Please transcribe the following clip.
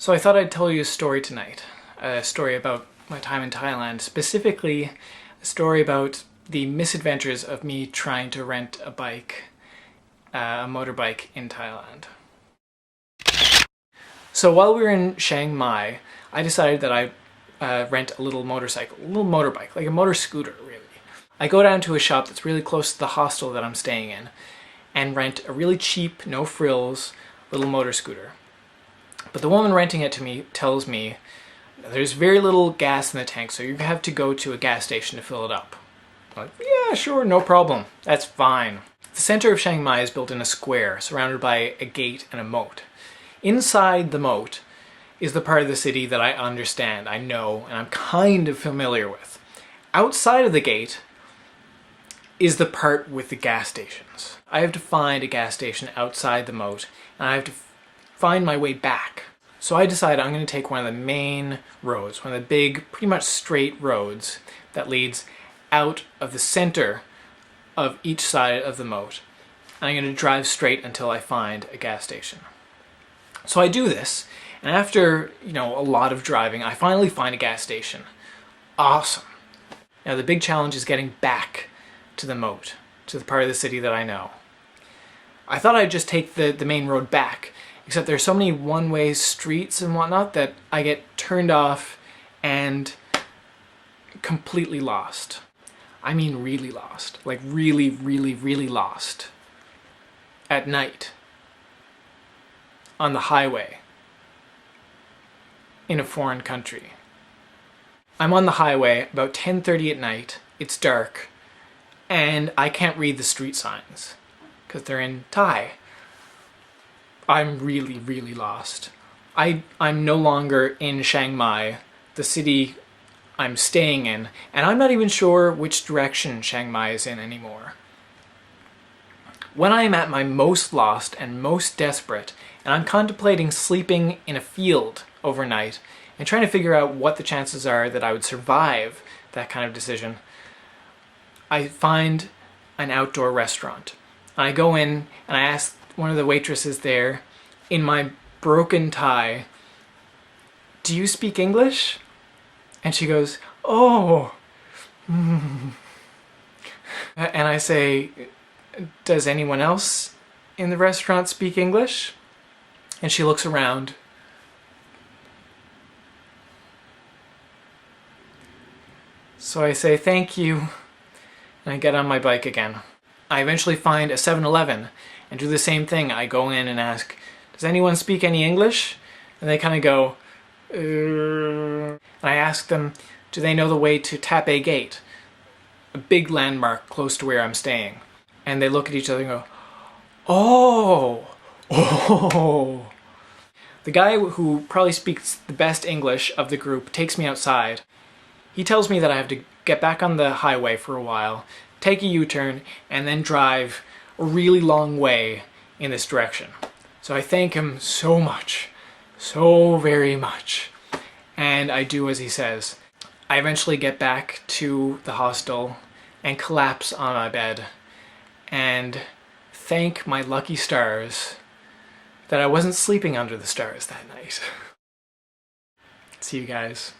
So I thought I'd tell you a story tonight, a story about my time in Thailand, specifically a story about the misadventures of me trying to rent a bike, a motorbike in Thailand. So while we were in Chiang Mai, I decided that I'd rent a little motorcycle, a little motorbike, like a motor scooter really. I go down to a shop that's really close to the hostel that I'm staying in and rent a really cheap, no frills, little motor scooter. But the woman renting it to me tells me there's very little gas in the tank, so you have to go to a gas station to fill it up. I'm like, yeah, sure, no problem. That's fine. The center of Chiang Mai is built in a square, surrounded by a gate and a moat. Inside the moat is the part of the city that I understand, I know, and I'm kind of familiar with. Outside of the gate is the part with the gas stations. I have to find a gas station outside the moat, and I have to find my way back. So I decided I'm going to take one of the main roads, one of the big, pretty much straight roads that leads out of the center of each side of the moat. And I'm going to drive straight until I find a gas station. So I do this, and after, a lot of driving, I finally find a gas station. Awesome. Now the big challenge is getting back to the moat, to the part of the city that I know. I thought I'd just take the main road back, except there's so many one-way streets and whatnot that I get turned off and completely lost. I mean really lost. Like really, really, really lost. At night. On the highway. In a foreign country. I'm on the highway about 10:30 at night. It's dark. And I can't read the street signs. Because they're in Thai. I'm really, really lost. I'm no longer in Chiang Mai, the city I'm staying in, and I'm not even sure which direction Chiang Mai is in anymore. When I am at my most lost and most desperate, and I'm contemplating sleeping in a field overnight, and trying to figure out what the chances are that I would survive that kind of decision, I find an outdoor restaurant. I go in and I ask one of the waitresses there, in my broken Thai, "Do you speak English?" And she goes, "Oh." And I say, "Does anyone else in the restaurant speak English?" And she looks around. So I say, "Thank you," and I get on my bike again. I eventually find a 7-Eleven and do the same thing. I go in and ask, "Does anyone speak any English?" And they kind of go, And I ask them, do they know the way to Thapae Gate, a big landmark close to where I'm staying? And they look at each other and go, "Oh, oh." The guy who probably speaks the best English of the group takes me outside. He tells me that I have to get back on the highway for a while, take a U-turn, and then drive a really long way in this direction. So I thank him so much, so very much, and I do as he says. I eventually get back to the hostel and collapse on my bed and thank my lucky stars that I wasn't sleeping under the stars that night. See you guys.